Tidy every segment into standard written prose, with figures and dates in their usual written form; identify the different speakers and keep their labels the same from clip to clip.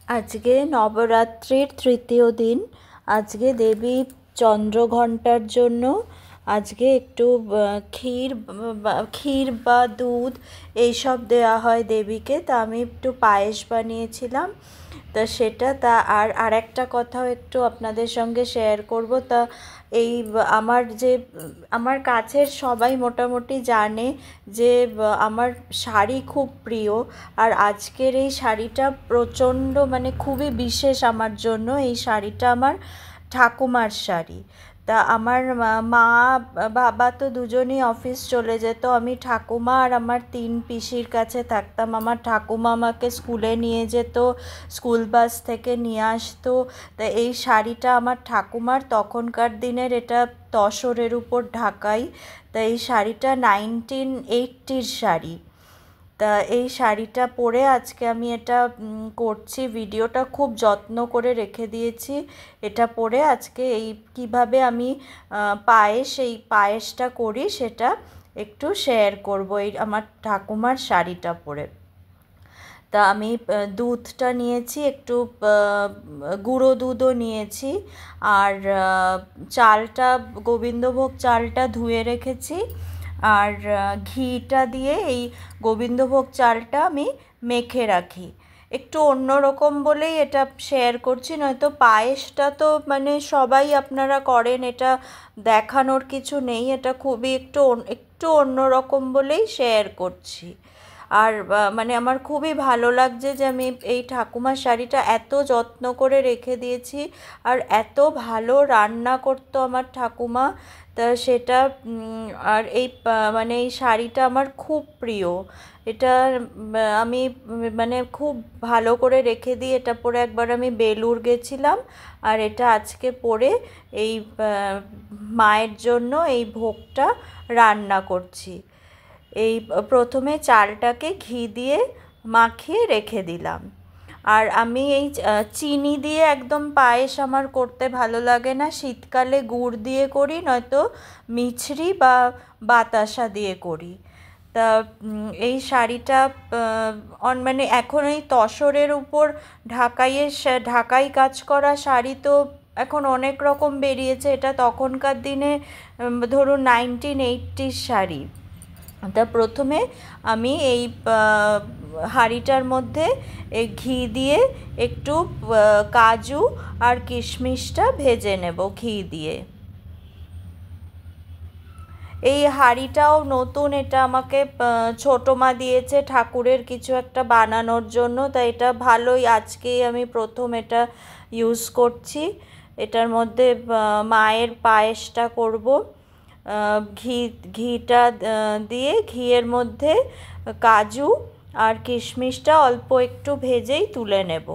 Speaker 1: আজকে নবরাত্রির তৃতীয় দিন। আজকে দেবী চন্দ্রঘণ্টার জন্য আজকে একটু ক্ষীর বা দুধ এইসব দেওয়া হয় দেবীকে। তা আমি একটু পায়েস বানিয়েছিলাম। তা সেটা আরেকটা কথাও একটু আপনাদের সঙ্গে শেয়ার করব। তা এই আমার কাছের সবাই মোটামুটি জানে যে আমার শাড়ি খুব প্রিয়। আর আজকের এই শাড়িটা প্রচণ্ড মানে খুবই বিশেষ আমার জন্য। এই শাড়িটা আমার ঠাকুমার শাড়ি। তা আমার মা বাবা তো দুজনেই অফিস চলে যেত। আমি ঠাকুমা আর আমার 3 পিসির কাছে থাকতাম। আমার ঠাকুমা আমাকে স্কুলে নিয়ে যেত, স্কুল বাস থেকে নিয়ে আসতো। তা এই শাড়িটা আমার ঠাকুমার, তখনকার দিনের, এটা তসরের উপর ঢাকাই। তা এই শাড়িটা 1980-র শাড়ি। তা এই শাড়িটা পরে আজকে আমি এটা করছি। ভিডিওটা খুব যত্ন করে রেখে দিয়েছি। এটা পরে আজকে এই কিভাবে আমি এই পায়েসটা করি সেটা একটু শেয়ার করব এই আমার ঠাকুমার শাড়িটা পরে। তা আমি দুধটা নিয়েছি, একটু গুঁড়ো দুধও নিয়েছি। আর চালটা, গোবিন্দভোগ চালটা ধুয়ে রেখেছি। আর ঘিটা দিয়ে এই গোবিন্দভোগ চালটা আমি মেখে রাখি। একটু অন্যরকম বলেই এটা শেয়ার করছি, নয়তো পায়েসটা তো মানে সবাই আপনারা করেন, এটা দেখানোর কিছু নেই। এটা খুবই একটু অন্যরকম বলেই শেয়ার করছি। আর মানে আমার খুবই ভালো লাগছে যে আমি এই ঠাকুমার শাড়িটা এত যত্ন করে রেখে দিয়েছি। আর এত ভালো রান্না করতো আমার ঠাকুমা। তা সেটা আর মানে এই শাড়িটা আমার খুব প্রিয়। এটা আমি মানে খুব ভালো করে রেখে দিই। এটা পরে একবার আমি বেলুড় গেছিলাম। আর এটা আজকে পরে এই মায়ের জন্য এই ভোগটা রান্না করছি। এই প্রথমে চালটাকে ঘি দিয়ে মাখিয়ে রেখে দিলাম। আর আমি এই চিনি দিয়ে একদম পায়েস আমার করতে ভালো লাগে না। শীতকালে গুড় দিয়ে করি, নয়তো মিছরি বা বাতাসা দিয়ে করি। তা এই শাড়িটা মানে এখন এই তসরের উপর ঢাকাই কাজ করা শাড়ি তো এখন অনেক রকম বেরিয়েছে। এটা তখনকার দিনে ধরুন 1980-র শাড়ি। তা প্রথমে আমি এই হাঁড়িটার মধ্যে এই ঘি দিয়ে একটু কাজু আর কিশমিশটা ভেজে নেব ঘি দিয়ে। এই হাঁড়িটাও নতুন, এটা আমাকে ছোটো মা দিয়েছে ঠাকুরের কিছু একটা বানানোর জন্য। তাই এটা ভালোই, আজকেই আমি প্রথম এটা ইউজ করছি। এটার মধ্যে মায়ের পায়েসটা করব। ঘিটা দিয়ে ঘিয়ের মধ্যে কাজু আর কিশমিশটা অল্প একটু ভেজেই তুলে নেব।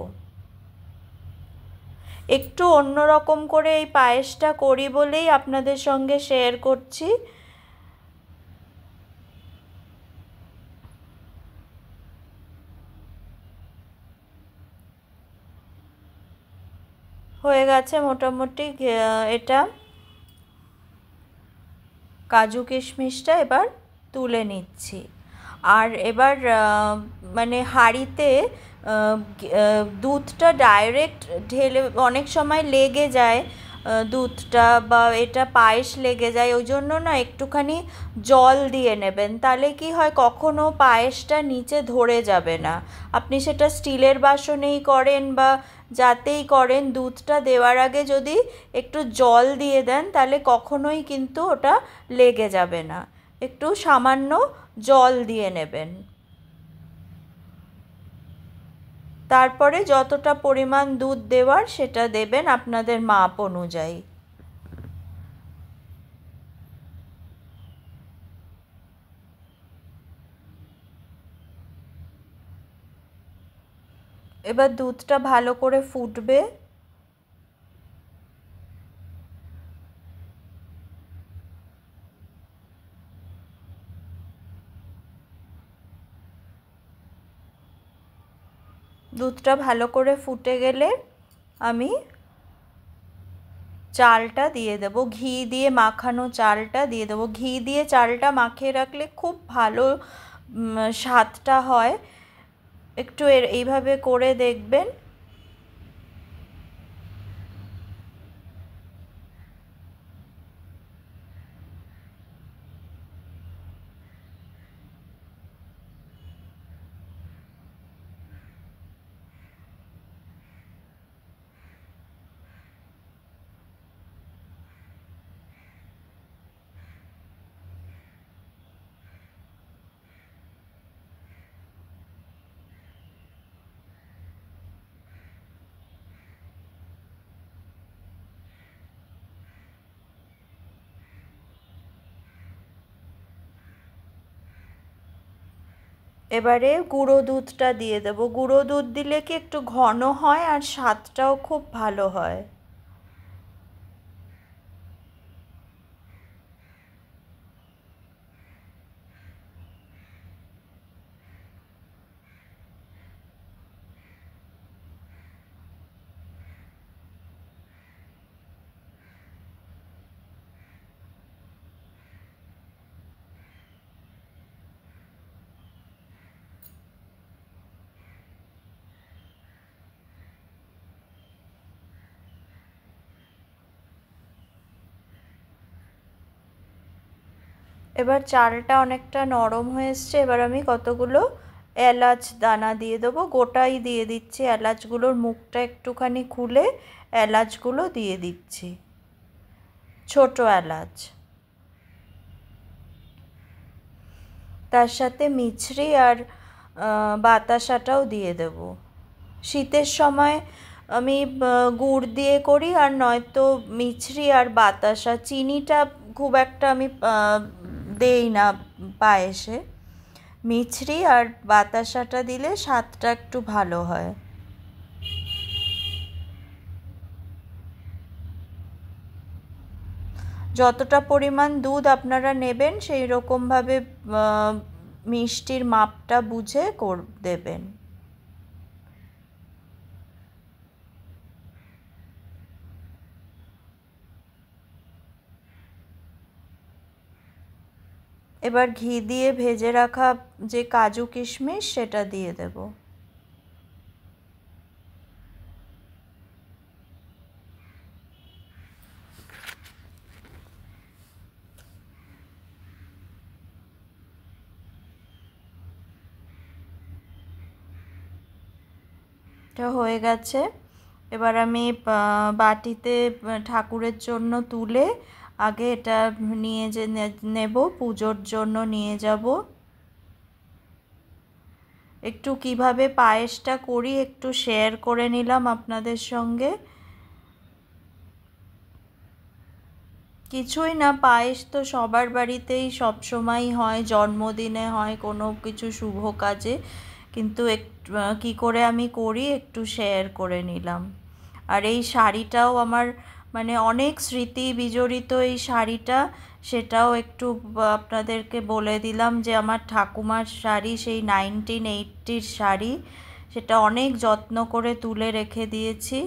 Speaker 1: একটু অন্যরকম করে এই পায়েসটা করি বলেই আপনাদের সঙ্গে শেয়ার করছি। হয়ে গেছে মোটামুটি এটা কাজু কিশমিশটা এবার তুলে নিচ্ছি। আর এবার মানে হাঁড়িতে দুধটা ডাইরেক্ট ঢেলে অনেক সময় লেগে যায়, দুধটা বা এটা পায়েস লেগে যায়। ওই জন্য না একটুখানি জল দিয়ে নেবেন, তাহলে কি হয় কখনো পায়েসটা নিচে ধরে যাবে না। আপনি সেটা স্টিলের বাসনেই করেন বা যাতেই করেন, দুধটা দেওয়ার আগে যদি একটু জল দিয়ে দেন তাহলে কখনোই কিন্তু ওটা লেগে যাবে না। একটু সামান্য জল দিয়ে নেবেন। তারপরে যতটা পরিমাণ দুধ দেওয়ার সেটা দেবেন আপনাদের মাপ অনুযায়ী। এবার দুধটা ভালো করে ফুটবে। দুধটা ভালো করে ফুটে গেলে আমি চালটা দিয়ে দেবো, ঘি দিয়ে মাখানো চালটা দিয়ে দেবো। ঘি দিয়ে চালটা মাখিয়ে রাখলে খুব ভালো স্বাদটা হয়। একটু এইভাবে করে দেখবেন। এবারে গুঁড়ো দুধটা দিয়ে দেবো। গুঁড়ো দুধ দিলে কি একটু ঘন হয় আর স্বাদটাও খুব ভালো হয়। এবার চালটা অনেকটা নরম হয়ে এসছে, এবার আমি কতগুলো এলাচ দানা দিয়ে দেবো। গোটাই দিয়ে দিচ্ছি, এলাচগুলোর মুখটা একটুখানি খুলে এলাচগুলো দিয়ে দিচ্ছি, ছোট এলাচ। তার সাথে মিছরি আর বাতাসাটাও দিয়ে দেব। শীতের সময় আমি গুড় দিয়ে করি, আর নয়তো মিছরি আর বাতাসা। চিনিটা খুব একটা আমি দেই না পায়েসে। মিছরি আর বাতাসাটা দিলে স্বাদটা একটু ভালো হয়। যতটা পরিমাণ দুধ আপনারা নেবেন সেই রকমভাবে মিষ্টির মাপটা বুঝে দেবেন। এবার ঘি দিয়ে ভেজে রাখা যে কাজু কিশমিশ সেটা দিয়ে দেব। এটা হয়ে গেছে। এবার আমি বাটিতে ঠাকুরের জন্য তুলে আগে এটা নিয়ে যে নেব, পুজোর জন্য নিয়ে যাব। একটু কিভাবে পায়েসটা করি একটু শেয়ার করে নিলাম আপনাদের সঙ্গে। কিছুই না, পায়েস তো সবার বাড়িতেই সবসময়ই হয়, জন্মদিনে হয়, কোনো কিছু শুভ কাজে, কিন্তু কী করে আমি করি একটু শেয়ার করে নিলাম। আর এই শাড়িটাও আমার মানে অনেক স্মৃতি বিজড়িত এই শাড়িটা, সেটাও একটু আপনাদেরকে বলে দিলাম যে আমার ঠাকুমার শাড়ি, সেই 1980-র শাড়ি, সেটা অনেক যত্ন করে তুলে রেখে দিয়েছি।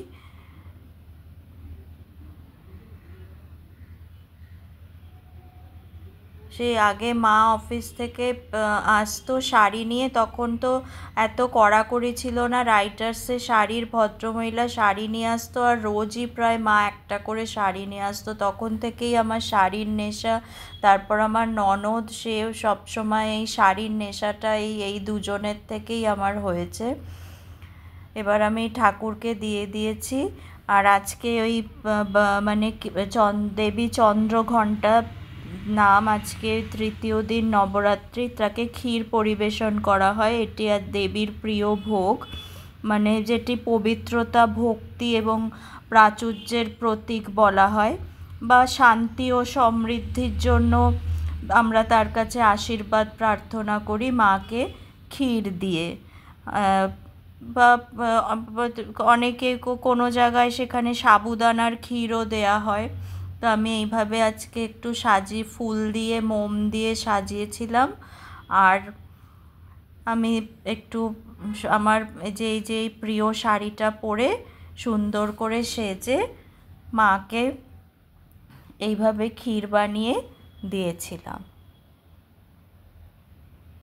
Speaker 1: সেই আগে মা অফিস থেকে আসতো শাড়ি নিয়ে, তখন তো এত কড়াকড়ি ছিল না, রাইটার্সে শাড়ির ভদ্রমহিলা শাড়ি নিয়ে আসতো, আর রোজই প্রায় মা একটা করে শাড়ি নিয়ে আসতো। তখন থেকেই আমার শাড়ির নেশা। তারপর আমার ননদ, সেও সবসময় এই শাড়ির নেশাটা এই দুজনের থেকেই আমার হয়েছে। এবার আমি ঠাকুরকে দিয়ে দিয়েছি। আর আজকে ওই মানে দেবী চন্দ্রঘণ্টা নাম, আজকে তৃতীয় দিন নবরাত্রি, তাকে ক্ষীর পরিবেশন করা হয়। এটি আর দেবীর প্রিয় ভোগ, মানে যেটি পবিত্রতা, ভক্তি এবং প্রাচুর্যের প্রতীক বলা হয়, বা শান্তি ও সমৃদ্ধির জন্য আমরা তার কাছে আশীর্বাদ প্রার্থনা করি মাকে ক্ষীর দিয়ে। বা অনেকে কোনো জায়গায় সেখানে সাবুদানার ক্ষীরও দেয়া হয়। তো আমি এইভাবে আজকে একটু ফুল দিয়ে মোম দিয়ে সাজিয়েছিলাম। আর আমি একটু আমার এই যে প্রিয় শাড়িটা পরে সুন্দর করে সেজে মাকে এইভাবে ক্ষীর বানিয়ে দিয়েছিলাম।